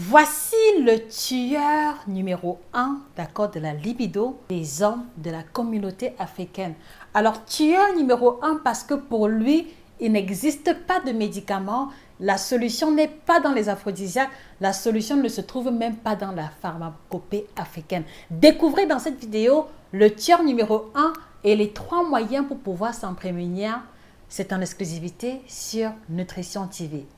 Voici le tueur numéro 1, d'accord, de la libido des hommes de la communauté africaine. Alors, tueur numéro 1 parce que pour lui, il n'existe pas de médicament. La solution n'est pas dans les aphrodisiaques. La solution ne se trouve même pas dans la pharmacopée africaine. Découvrez dans cette vidéo le tueur numéro 1 et les 3 moyens pour pouvoir s'en prémunir. C'est en exclusivité sur Nutrition TV.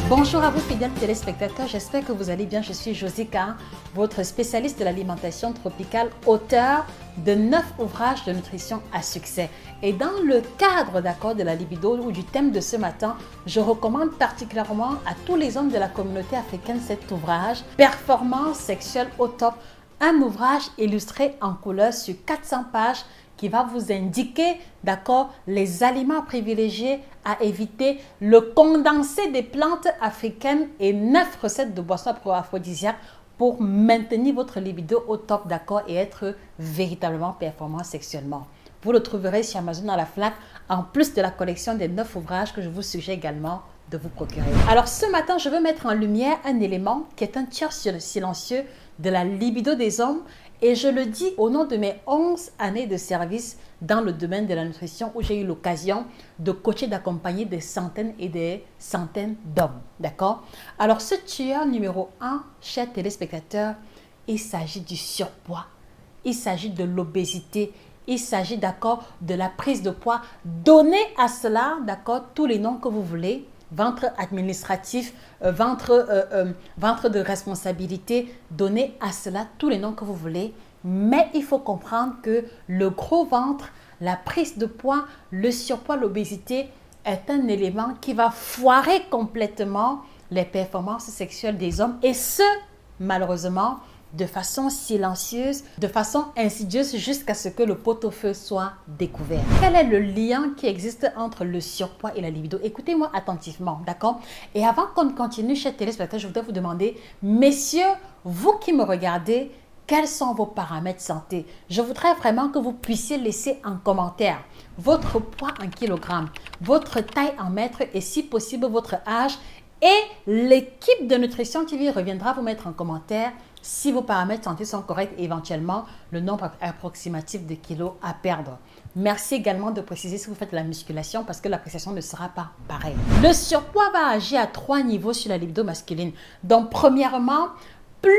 Bonjour à vous fidèles téléspectateurs, j'espère que vous allez bien. Je suis Josica, votre spécialiste de l'alimentation tropicale, auteur de 9 ouvrages de nutrition à succès. Et dans le cadre d'accord de la libido ou du thème de ce matin, je recommande particulièrement à tous les hommes de la communauté africaine cet ouvrage, Performance sexuelle au top, un ouvrage illustré en couleur sur 400 pages qui va vous indiquer, d'accord, les aliments privilégiés à éviter, le condensé des plantes africaines et 9 recettes de boissons aphrodisiaques pour maintenir votre libido au top, d'accord, et être véritablement performant sexuellement. Vous le trouverez sur Amazon dans la FNAC, en plus de la collection des 9 ouvrages que je vous suggère également de vous procurer. Alors ce matin, je veux mettre en lumière un élément qui est un tueur silencieux de la libido des hommes. Et je le dis au nom de mes 11 années de service dans le domaine de la nutrition où j'ai eu l'occasion de coacher, d'accompagner des centaines et des centaines d'hommes. D'accord? Alors, ce tueur numéro 1, chers téléspectateurs, il s'agit du surpoids. Il s'agit de l'obésité. Il s'agit, d'accord, de la prise de poids. Donnez à cela, d'accord, tous les noms que vous voulez. Ventre administratif, ventre de responsabilité, donnez à cela tous les noms que vous voulez. Mais il faut comprendre que le gros ventre, la prise de poids, le surpoids, l'obésité est un élément qui va foirer complètement les performances sexuelles des hommes. Et ce, malheureusement, de façon silencieuse, de façon insidieuse jusqu'à ce que le pot-au-feu soit découvert. Quel est le lien qui existe entre le surpoids et la libido? Écoutez-moi attentivement, d'accord? Et avant qu'on continue, chers téléspectateurs, je voudrais vous demander, messieurs, vous qui me regardez, quels sont vos paramètres santé? Je voudrais vraiment que vous puissiez laisser en commentaire votre poids en kilogrammes, votre taille en mètres et si possible votre âge. Et l'équipe de Nutrition TV reviendra vous mettre en commentaire si vos paramètres santé sont corrects et éventuellement le nombre approximatif de kilos à perdre. Merci également de préciser si vous faites de la musculation parce que l'appréciation ne sera pas pareille. Le surpoids va agir à 3 niveaux sur la libido masculine. Donc, premièrement, plus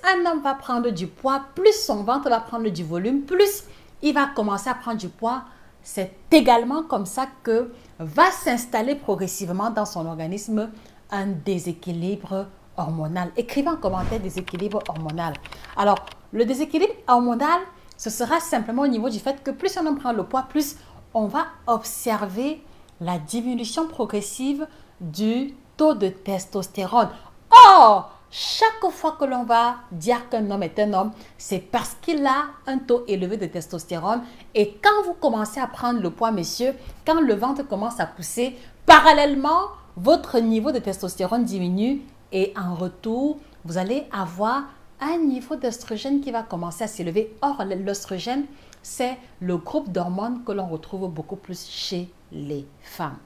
un homme va prendre du poids, plus son ventre va prendre du volume, plus il va commencer à prendre du poids. C'est également comme ça que va s'installer progressivement dans son organisme un déséquilibre hormonal. Écrivez en commentaire déséquilibre hormonal. Alors, le déséquilibre hormonal, ce sera simplement au niveau du fait que plus un homme prend le poids, plus on va observer la diminution progressive du taux de testostérone. Or, chaque fois que l'on va dire qu'un homme est un homme, c'est parce qu'il a un taux élevé de testostérone. Et quand vous commencez à prendre le poids, messieurs, quand le ventre commence à pousser, parallèlement, votre niveau de testostérone diminue et en retour, vous allez avoir un niveau d'œstrogène qui va commencer à s'élever. Or, l'œstrogène, c'est le groupe d'hormones que l'on retrouve beaucoup plus chez les femmes.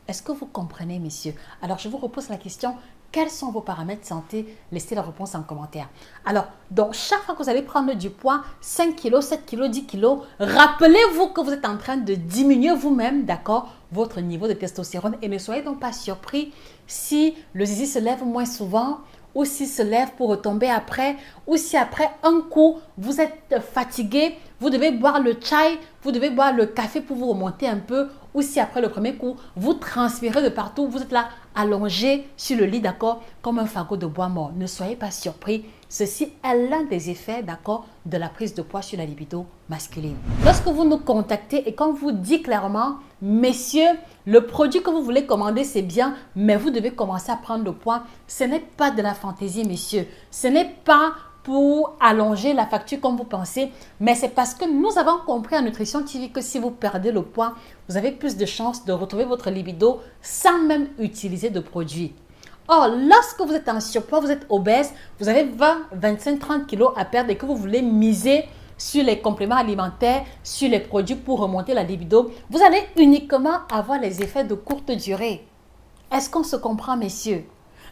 Est-ce que vous comprenez, messieurs? Alors, je vous repose la question. Quels sont vos paramètres santé? Laissez la réponse en commentaire. Alors, donc, chaque fois que vous allez prendre du poids, 5 kg, 7 kg, 10 kg, rappelez-vous que vous êtes en train de diminuer vous-même, d'accord, votre niveau de testostérone. Et ne soyez donc pas surpris si le zizi se lève moins souvent ou s'il se lève pour retomber après ou si après un coup, vous êtes fatigué, vous devez boire le chai, vous devez boire le café pour vous remonter un peu ou si après le premier coup, vous transpirez de partout, vous êtes là allongé sur le lit, d'accord, comme un fagot de bois mort. Ne soyez pas surpris. Ceci est l'un des effets, d'accord, de la prise de poids sur la libido masculine. Lorsque vous nous contactez et qu'on vous dit clairement, messieurs, le produit que vous voulez commander, c'est bien, mais vous devez commencer à prendre le poids, ce n'est pas de la fantaisie, messieurs. Ce n'est pas pour allonger la facture comme vous pensez, mais c'est parce que nous avons compris en Nutrition TV que si vous perdez le poids, vous avez plus de chances de retrouver votre libido sans même utiliser de produits. Or, lorsque vous êtes en surpoids, vous êtes obèse, vous avez 20, 25, 30 kilos à perdre et que vous voulez miser sur les compléments alimentaires, sur les produits pour remonter la libido, vous allez uniquement avoir les effets de courte durée. Est-ce qu'on se comprend, messieurs?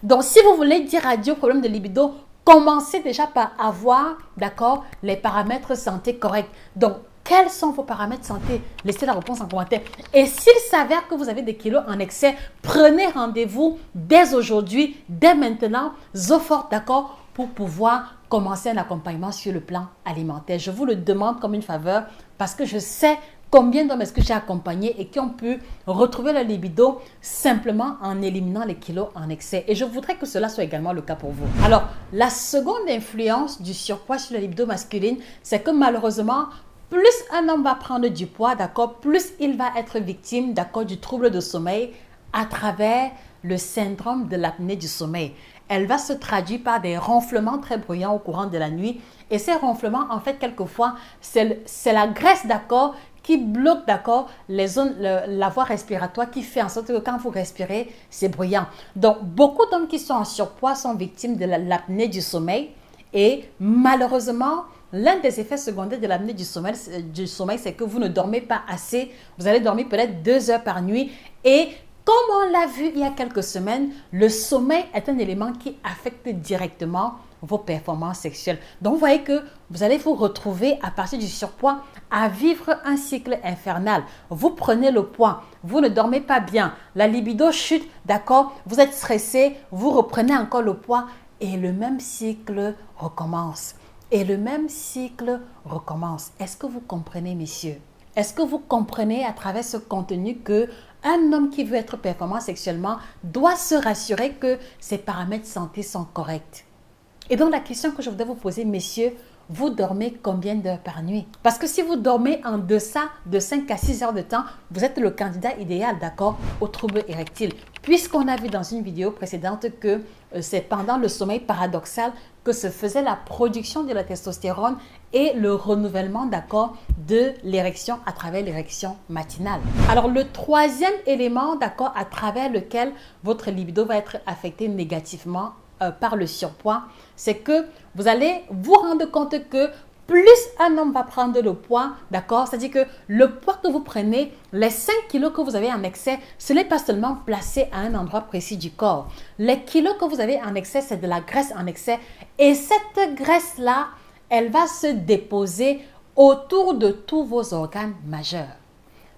Donc, si vous voulez dire adieu au problème de libido, commencez déjà par avoir, d'accord, les paramètres santé corrects. Donc, quels sont vos paramètres santé? Laissez la réponse en commentaire. Et s'il s'avère que vous avez des kilos en excès, prenez rendez-vous dès aujourd'hui, dès maintenant, Zofort, d'accord, pour pouvoir commencer un accompagnement sur le plan alimentaire. Je vous le demande comme une faveur parce que je sais combien d'hommes est-ce que j'ai accompagnés et qui ont pu retrouver leur libido simplement en éliminant les kilos en excès. Et je voudrais que cela soit également le cas pour vous. Alors, la seconde influence du surpoids sur la libido masculine, c'est que malheureusement, plus un homme va prendre du poids, d'accord, plus il va être victime, d'accord, du trouble de sommeil à travers le syndrome de l'apnée du sommeil. Elle va se traduire par des ronflements très bruyants au courant de la nuit. Et ces ronflements, en fait, quelquefois, c'est la graisse, d'accord, qui bloque, d'accord, les zones, la voie respiratoire, qui fait en sorte que quand vous respirez, c'est bruyant. Donc, beaucoup d'hommes qui sont en surpoids sont victimes de l'apnée du sommeil. Et malheureusement, l'un des effets secondaires de l'apnée du sommeil, c'est que vous ne dormez pas assez. Vous allez dormir peut-être 2 heures par nuit. Et comme on l'a vu il y a quelques semaines, le sommeil est un élément qui affecte directement vos performances sexuelles. Donc, vous voyez que vous allez vous retrouver à partir du surpoids à vivre un cycle infernal. Vous prenez le poids, vous ne dormez pas bien, la libido chute, d'accord, vous êtes stressé, vous reprenez encore le poids et le même cycle recommence. Et le même cycle recommence. Est-ce que vous comprenez, messieurs? Est-ce que vous comprenez à travers ce contenu que un homme qui veut être performant sexuellement doit se rassurer que ses paramètres santé sont corrects? Et donc, la question que je voudrais vous poser, messieurs, vous dormez combien d'heures par nuit? Parce que si vous dormez en deçà de 5 à 6 heures de temps, vous êtes le candidat idéal, d'accord, au trouble érectile. Puisqu'on a vu dans une vidéo précédente que c'est pendant le sommeil paradoxal que se faisait la production de la testostérone et le renouvellement, d'accord, de l'érection à travers l'érection matinale. Alors, le troisième élément, d'accord, à travers lequel votre libido va être affecté négativement par le surpoids, c'est que vous allez vous rendre compte que plus un homme va prendre le poids, d'accord, c'est-à-dire que le poids que vous prenez, les 5 kilos que vous avez en excès, ce n'est pas seulement placé à un endroit précis du corps. Les kilos que vous avez en excès, c'est de la graisse en excès. Et cette graisse-là, elle va se déposer autour de tous vos organes majeurs.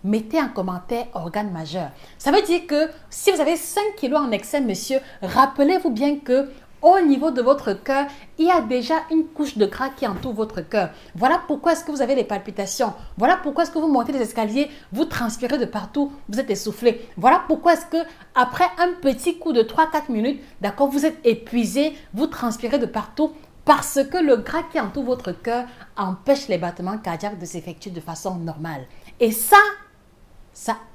Mettez en commentaire organe majeur. Ça veut dire que si vous avez 5 kilos en excès, monsieur, rappelez-vous bien que au niveau de votre cœur, il y a déjà une couche de gras qui entoure votre cœur. Voilà pourquoi est-ce que vous avez des palpitations. Voilà pourquoi est-ce que vous montez les escaliers, vous transpirez de partout, vous êtes essoufflé. Voilà pourquoi est-ce que après un petit coup de 3-4 minutes, d'accord, vous êtes épuisé, vous transpirez de partout. Parce que le gras qui entoure votre cœur empêche les battements cardiaques de s'effectuer de façon normale. Et ça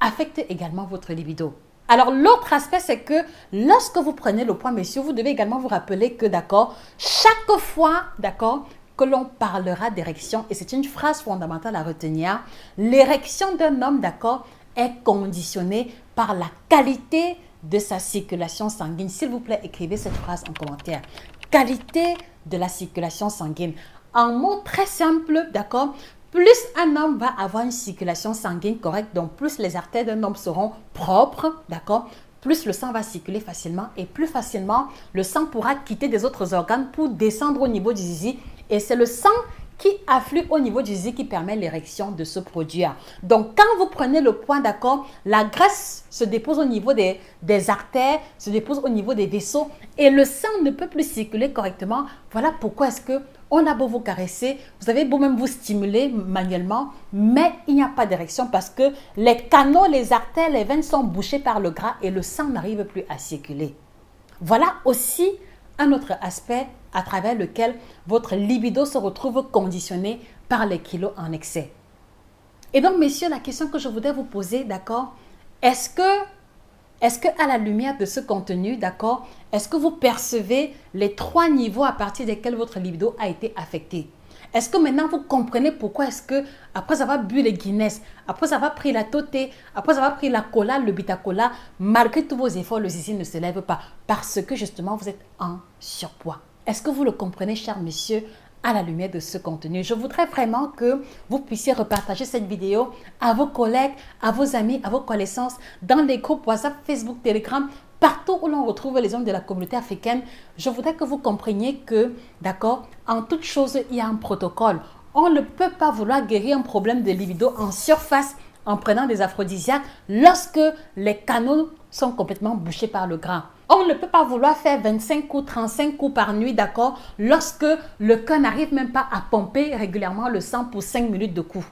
affecte également votre libido. Alors, l'autre aspect, c'est que lorsque vous prenez le poids, messieurs, vous devez également vous rappeler que, d'accord, chaque fois, d'accord, que l'on parlera d'érection, et c'est une phrase fondamentale à retenir, l'érection d'un homme, d'accord, est conditionnée par la qualité de sa circulation sanguine. S'il vous plaît, écrivez cette phrase en commentaire. Qualité de la circulation sanguine. En mots très simples, d'accord, plus un homme va avoir une circulation sanguine correcte, donc plus les artères d'un homme seront propres, d'accord, plus le sang va circuler facilement et plus facilement le sang pourra quitter des autres organes pour descendre au niveau du zizi. Et c'est le sang qui afflue au niveau du zizi qui permet l'érection de se produire. Donc, quand vous prenez le poids, d'accord, la graisse se dépose au niveau des artères, se dépose au niveau des vaisseaux et le sang ne peut plus circuler correctement. Voilà pourquoi est-ce que on a beau vous caresser, vous avez beau même vous stimuler manuellement, mais il n'y a pas d'érection parce que les canaux, les artères, les veines sont bouchées par le gras et le sang n'arrive plus à circuler. Voilà aussi un autre aspect à travers lequel votre libido se retrouve conditionné par les kilos en excès. Et donc, messieurs, la question que je voudrais vous poser, d'accord, est-ce que Est-ce que à la lumière de ce contenu, d'accord, est-ce que vous percevez les 3 niveaux à partir desquels votre libido a été affecté? Est-ce que maintenant vous comprenez pourquoi est-ce que, après avoir bu les Guinness, après avoir pris la Toté, après avoir pris la cola, le Bitacola, malgré tous vos efforts, le zizi ne se lève pas parce que justement vous êtes en surpoids? Est-ce que vous le comprenez, chers messieurs, à la lumière de ce contenu? Je voudrais vraiment que vous puissiez repartager cette vidéo à vos collègues, à vos amis, à vos connaissances, dans les groupes WhatsApp, Facebook, Telegram, partout où l'on retrouve les hommes de la communauté africaine. Je voudrais que vous compreniez que, d'accord, en toute chose, il y a un protocole. On ne peut pas vouloir guérir un problème de libido en surface en prenant des aphrodisiaques lorsque les canaux sont complètement bouchés par le gras. On ne peut pas vouloir faire 25 coups, 35 coups par nuit, d'accord, lorsque le cœur n'arrive même pas à pomper régulièrement le sang pour 5 minutes de coups.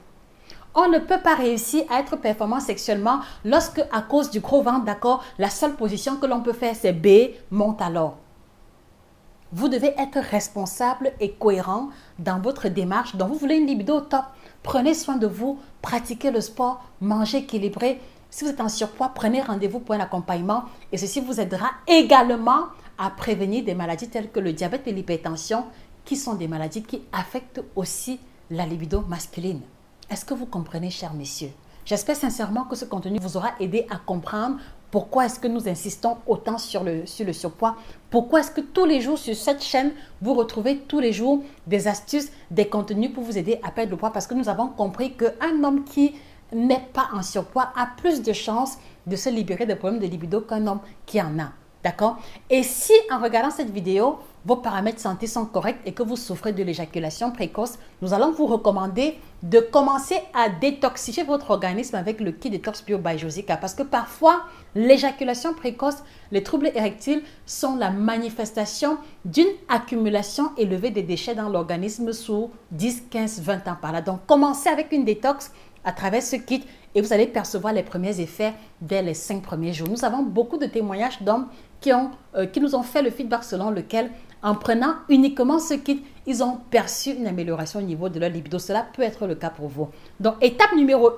On ne peut pas réussir à être performant sexuellement lorsque, à cause du gros ventre, d'accord, la seule position que l'on peut faire, c'est B, monte alors. Vous devez être responsable et cohérent dans votre démarche. Donc, vous voulez une libido au top. Prenez soin de vous, pratiquez le sport, mangez équilibré. Si vous êtes en surpoids, prenez rendez-vous pour un accompagnement et ceci vous aidera également à prévenir des maladies telles que le diabète et l'hypertension, qui sont des maladies qui affectent aussi la libido masculine. Est-ce que vous comprenez, chers messieurs? J'espère sincèrement que ce contenu vous aura aidé à comprendre pourquoi est-ce que nous insistons autant sur le surpoids. Pourquoi est-ce que tous les jours sur cette chaîne, vous retrouvez tous les jours des astuces, des contenus pour vous aider à perdre le poids. Parce que nous avons compris qu'un homme qui n'est pas en surpoids a plus de chances de se libérer des problèmes de libido qu'un homme qui en a. D'accord? Et si en regardant cette vidéo, vos paramètres santé sont corrects et que vous souffrez de l'éjaculation précoce, nous allons vous recommander de commencer à détoxifier votre organisme avec le kit détox bio by Josica. Parce que parfois, l'éjaculation précoce, les troubles érectiles sont la manifestation d'une accumulation élevée des déchets dans l'organisme sous 10, 15, 20 ans par là. Donc, commencez avec une détox à travers ce kit et vous allez percevoir les premiers effets dès les 5 premiers jours. Nous avons beaucoup de témoignages d'hommes qui nous ont fait le feedback selon lequel, en prenant uniquement ce kit, ils ont perçu une amélioration au niveau de leur libido. Cela peut être le cas pour vous. Donc, étape numéro 1,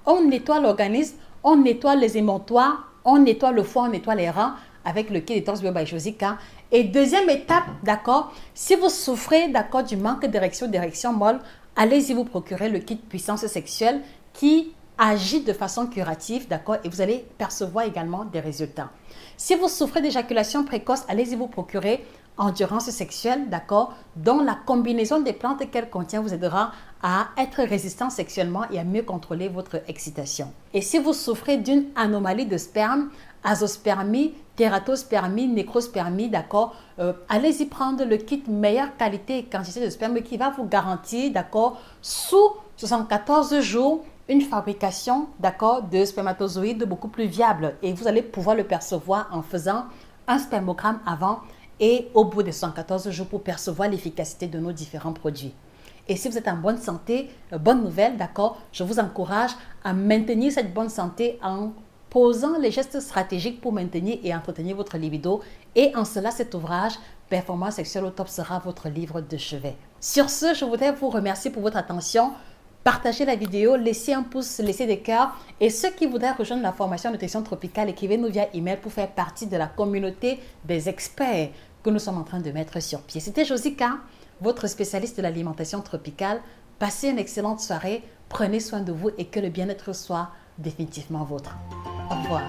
on nettoie l'organisme, on nettoie les émonctoires, on nettoie le foie, on nettoie les reins avec le kit détox bio by Josica. Et deuxième étape, d'accord, si vous souffrez, d'accord, du manque d'érection molle, allez-y vous procurer le kit puissance sexuelle qui agit de façon curative, d'accord, et vous allez percevoir également des résultats. Si vous souffrez d'éjaculation précoce, allez-y vous procurer endurance sexuelle, d'accord, dont la combinaison des plantes qu'elle contient vous aidera à être résistant sexuellement et à mieux contrôler votre excitation. Et si vous souffrez d'une anomalie de sperme, azospermie, tératospermie, nécrospermie, d'accord, allez-y prendre le kit meilleure qualité et quantité de sperme qui va vous garantir, d'accord, sous 74 jours, une fabrication, d'accord, de spermatozoïdes beaucoup plus viable. Et vous allez pouvoir le percevoir en faisant un spermogramme avant et au bout de 114 jours pour percevoir l'efficacité de nos différents produits. Et si vous êtes en bonne santé, bonne nouvelle, d'accord, je vous encourage à maintenir cette bonne santé en posant les gestes stratégiques pour maintenir et entretenir votre libido. Et en cela, cet ouvrage, Performance sexuelle au top, sera votre livre de chevet. Sur ce, je voudrais vous remercier pour votre attention. Partagez la vidéo, laissez un pouce, laissez des cœurs. Et ceux qui voudraient rejoindre la formation nutrition tropicale, écrivez-nous via email pour faire partie de la communauté des experts que nous sommes en train de mettre sur pied. C'était Josica, votre spécialiste de l'alimentation tropicale. Passez une excellente soirée, prenez soin de vous et que le bien-être soit définitivement vôtre. Au revoir.